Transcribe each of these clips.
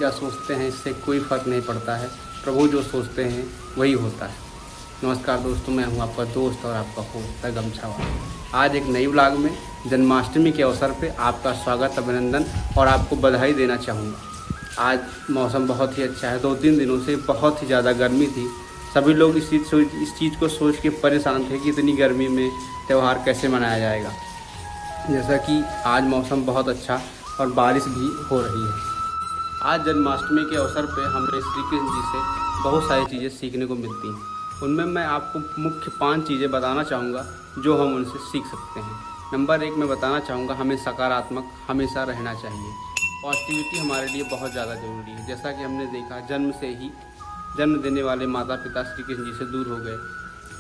क्या सोचते हैं इससे कोई फ़र्क नहीं पड़ता है। प्रभु जो सोचते हैं वही होता है। नमस्कार दोस्तों, मैं हूं आपका दोस्त और आपका होस्ट गमछा वाला। आज एक नई व्लॉग में जन्माष्टमी के अवसर पे आपका स्वागत, अभिनंदन और आपको बधाई देना चाहूँगा। आज मौसम बहुत ही अच्छा है। 2-3 दिनों से बहुत ही ज़्यादा गर्मी थी। सभी लोग इस चीज़ को सोच के परेशान थे कि इतनी गर्मी में त्यौहार कैसे मनाया जाएगा। जैसा कि आज मौसम बहुत अच्छा और बारिश भी हो रही है। आज जन्माष्टमी के अवसर पे हमें श्री कृष्ण जी से बहुत सारी चीज़ें सीखने को मिलती हैं। उनमें मैं आपको मुख्य 5 चीज़ें बताना चाहूँगा जो हम उनसे सीख सकते हैं। नंबर 1 मैं बताना चाहूँगा, हमें सकारात्मक हमेशा रहना चाहिए। पॉजिटिविटी हमारे लिए बहुत ज़्यादा ज़रूरी है। जैसा कि हमने देखा, जन्म से ही जन्म देने वाले माता पिता श्री कृष्ण जी से दूर हो गए।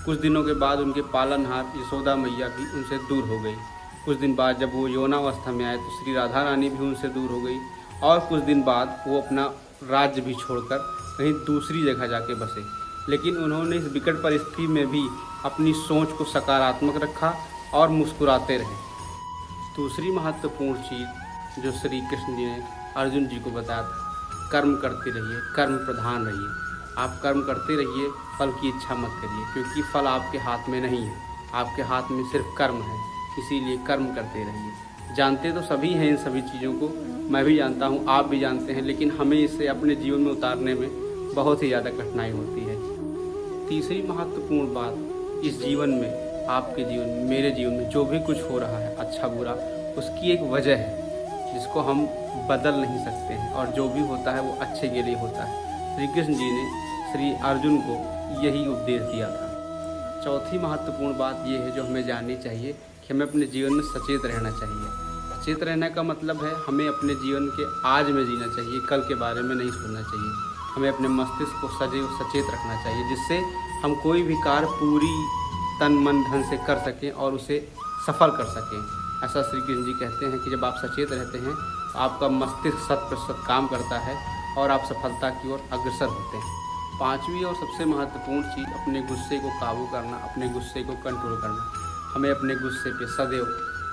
कुछ दिनों के बाद उनके पालनहार यशोदा मैया भी उनसे दूर हो गई। कुछ दिन बाद जब वो यौनावस्था में आए तो श्री राधा रानी भी उनसे दूर हो गई। और कुछ दिन बाद वो अपना राज्य भी छोड़कर कहीं दूसरी जगह जाके बसे। लेकिन उन्होंने इस विकट परिस्थिति में भी अपनी सोच को सकारात्मक रखा और मुस्कुराते रहे। दूसरी महत्वपूर्ण चीज़ जो श्री कृष्ण जी ने अर्जुन जी को बताया था, कर्म करते रहिए, कर्म प्रधान रहिए। आप कर्म करते रहिए, फल की इच्छा मत करिए, क्योंकि फल आपके हाथ में नहीं है। आपके हाथ में सिर्फ कर्म है, इसीलिए कर्म करते रहिए। जानते तो सभी हैं इन सभी चीज़ों को, मैं भी जानता हूँ, आप भी जानते हैं, लेकिन हमें इसे अपने जीवन में उतारने में बहुत ही ज़्यादा कठिनाई होती है। तीसरी महत्वपूर्ण बात, इस जीवन में, आपके जीवन में, मेरे जीवन में जो भी कुछ हो रहा है अच्छा बुरा, उसकी एक वजह है जिसको हम बदल नहीं सकते हैं, और जो भी होता है वो अच्छे के लिए होता है। श्री कृष्ण जी ने श्री अर्जुन को यही उपदेश दिया था। चौथी महत्वपूर्ण बात यह है जो हमें जाननी चाहिए कि हमें अपने जीवन में सचेत रहना चाहिए। सचेत रहने का मतलब है हमें अपने जीवन के आज में जीना चाहिए, कल के बारे में नहीं सोचना चाहिए। हमें अपने मस्तिष्क को सदैव सचेत रखना चाहिए, जिससे हम कोई भी कार्य पूरी तन मन धन से कर सकें और उसे सफल कर सकें। ऐसा श्री कृष्ण जी कहते हैं कि जब आप सचेत रहते हैं तो आपका मस्तिष्क 100% काम करता है और आप सफलता की ओर अग्रसर होते हैं। पांचवी और सबसे महत्वपूर्ण चीज़, अपने गुस्से को काबू करना, अपने गुस्से को कंट्रोल करना। हमें अपने गुस्से पे सदैव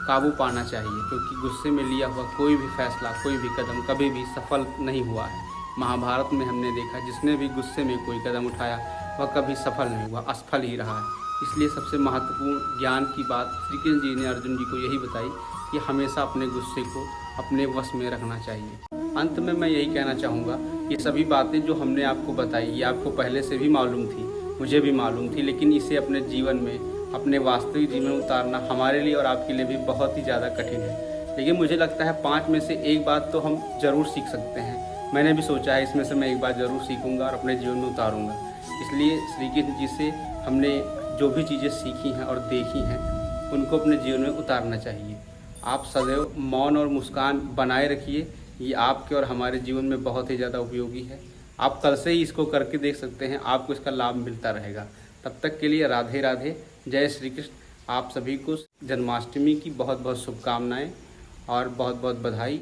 काबू पाना चाहिए, क्योंकि गुस्से में लिया हुआ कोई भी फैसला, कोई भी कदम कभी भी सफल नहीं हुआ है। महाभारत में हमने देखा, जिसने भी गुस्से में कोई कदम उठाया वह कभी सफल नहीं हुआ, असफल ही रहा है। इसलिए सबसे महत्वपूर्ण ज्ञान की बात श्री कृष्ण जी ने अर्जुन जी को यही बताई कि हमेशा अपने गुस्से को अपने वश में रखना चाहिए। अंत में मैं यही कहना चाहूँगा, ये सभी बातें जो हमने आपको बताई, ये आपको पहले से भी मालूम थी, मुझे भी मालूम थी, लेकिन इसे अपने जीवन में, अपने वास्तविक जीवन में उतारना हमारे लिए और आपके लिए भी बहुत ही ज़्यादा कठिन है। लेकिन मुझे लगता है 5 में से एक बात तो हम ज़रूर सीख सकते हैं। मैंने भी सोचा है इसमें से मैं एक बात ज़रूर सीखूँगा और अपने जीवन में उतारूँगा। इसलिए श्री कृष्ण जी से हमने जो भी चीज़ें सीखी हैं और देखी हैं, उनको अपने जीवन में उतारना चाहिए। आप सदैव मौन और मुस्कान बनाए रखिए, ये आपके और हमारे जीवन में बहुत ही ज़्यादा उपयोगी है। आप कल से ही इसको करके देख सकते हैं, आपको इसका लाभ मिलता रहेगा। तब तक के लिए राधे राधे, जय श्री कृष्ण। आप सभी को जन्माष्टमी की बहुत बहुत शुभकामनाएं और बहुत बहुत बधाई।